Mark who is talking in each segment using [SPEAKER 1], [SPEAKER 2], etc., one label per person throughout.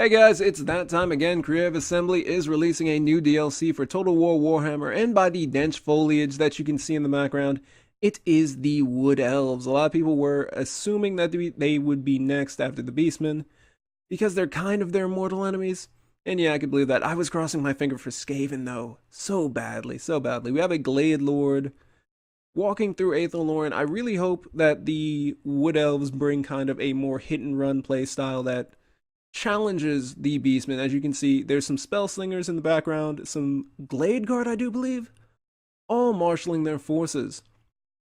[SPEAKER 1] Hey guys, it's that time again. Creative Assembly is releasing a new DLC for Total War Warhammer, and by the dense foliage that you can see in the background, it is the Wood Elves. A lot of people were assuming that they would be next after the Beastmen, because they're kind of their mortal enemies. And yeah, I could believe that. I was crossing my finger for Skaven though, so badly, so badly. We have a Glade Lord walking through Aether. I really hope that the Wood Elves bring kind of a more hit and run play style that challenges the Beastmen. As you can see, there's some spell slingers in the background, some Glade Guard, I do believe, all marshaling their forces.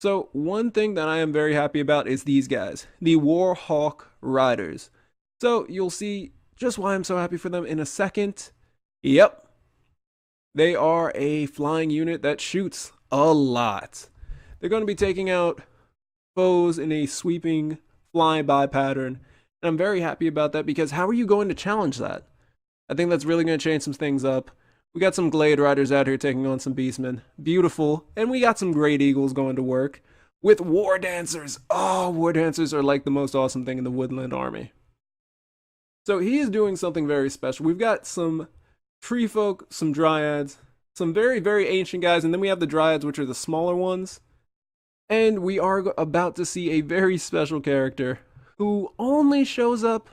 [SPEAKER 1] So one thing that I am very happy about is these guys, the Warhawk Riders. So you'll see just why I'm so happy for them in a second. Yep, they are a flying unit that shoots a lot. They're going to be taking out foes in a sweeping flyby pattern. And I'm very happy about that because how are you going to challenge that? I think that's really going to change some things up. We got some Glade Riders out here taking on some Beastmen. Beautiful. And we got some Great Eagles going to work with War Dancers. Oh, War Dancers are like the most awesome thing in the Woodland Army. So he is doing something very special. We've got some Tree Folk, some Dryads, some very, very ancient guys, and then we have the Dryads, which are the smaller ones. And we are about to see a very special character who only shows up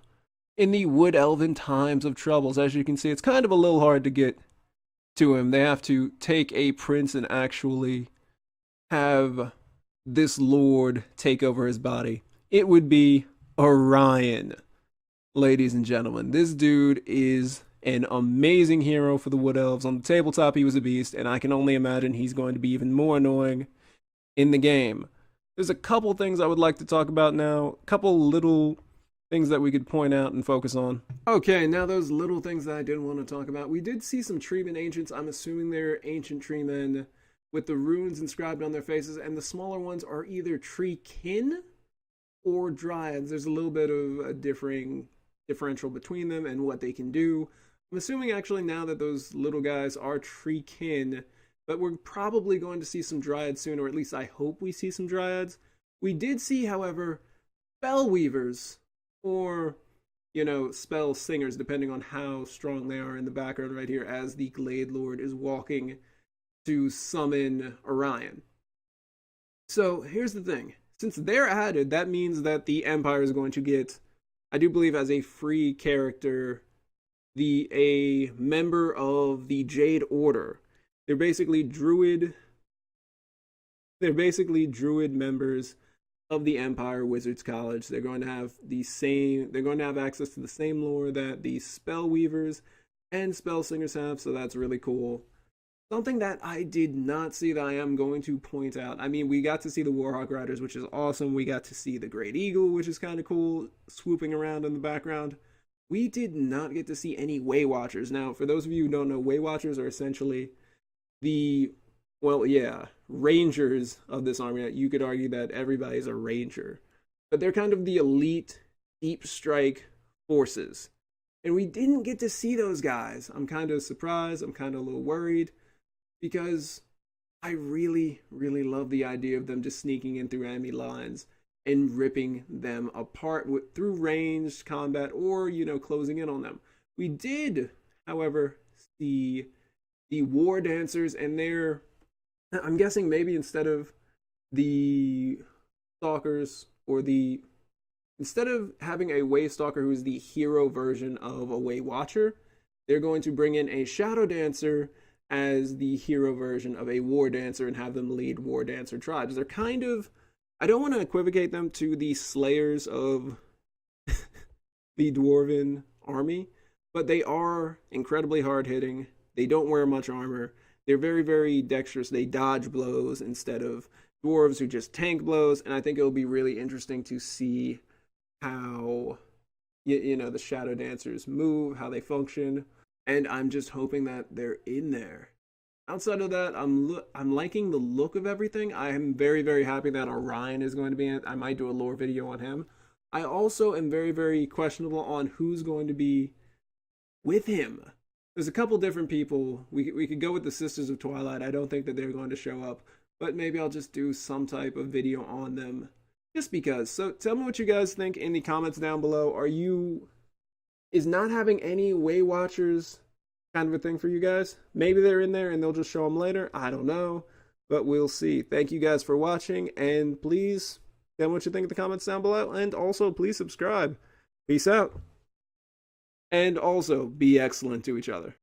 [SPEAKER 1] in the Wood Elven Times of Troubles. As you can see, it's kind of a little hard to get to him. They have to take a prince and actually have this lord take over his body. It would be Orion, ladies and gentlemen. This dude is an amazing hero for the Wood Elves. On the tabletop, he was a beast, and I can only imagine he's going to be even more annoying in the game. There's a couple things I would like to talk about now, a couple little things that we could point out and focus on. Okay, now those little things that I didn't want to talk about. We did see some treemen ancients. I'm assuming they're ancient treemen with the runes inscribed on their faces, and the smaller ones are either tree kin or dryads. There's a little bit of a differential between them and what they can do. I'm assuming actually now that those little guys are tree kin, but we're probably going to see some dryads soon, or at least I hope we see some dryads. We did see, however, spell weavers, or, spell singers, depending on how strong they are in the background right here, as the Glade Lord is walking to summon Orion. So here's the thing. Since they're added, that means that the Empire is going to get, I do believe as a free character, a member of the Jade Order. They're basically druid members of the Empire Wizards College. They're going to have access to the same lore that the spell weavers and spell singers have, so that's really cool. Something that I did not see that I am going to point out. I mean, we got to see the Warhawk Riders, which is awesome. We got to see the Great Eagle, which is kind of cool, swooping around in the background. We did not get to see any Way Watchers. Now, for those of you who don't know, Way Watchers are essentially rangers of this army. You could argue that everybody's a ranger, but they're kind of the elite deep strike forces. And we didn't get to see those guys. I'm kind of surprised. I'm kind of a little worried because I really, really love the idea of them just sneaking in through enemy lines and ripping them apart through ranged combat or, closing in on them. We did, however, see the War Dancers, and I'm guessing maybe instead of the stalkers instead of having a Way Stalker who's the hero version of a Way Watcher, they're going to bring in a Shadow Dancer as the hero version of a War Dancer and have them lead War Dancer tribes. They're kind of, I don't want to equivocate them to the Slayers of the Dwarven army, but they are incredibly hard-hitting. They don't wear much armor. They're very, very dexterous. They dodge blows instead of dwarves who just tank blows. And I think it'll be really interesting to see how, the Shadow Dancers move, how they function. And I'm just hoping that they're in there. Outside of that, I'm liking the look of everything. I am very, very happy that Orion is going to be in it. I might do a lore video on him. I also am very, very questionable on who's going to be with him. There's a couple different people. We could go with the Sisters of Twilight. I don't think that they're going to show up, but maybe I'll just do some type of video on them just because. So tell me what you guys think in the comments down below. Are you Is not having any Way Watchers kind of a thing for you guys? Maybe they're in there and they'll just show them later. I don't know, but we'll see. Thank you guys for watching, and please tell me what you think in the comments down below, and also please subscribe. Peace out. And also be excellent to each other.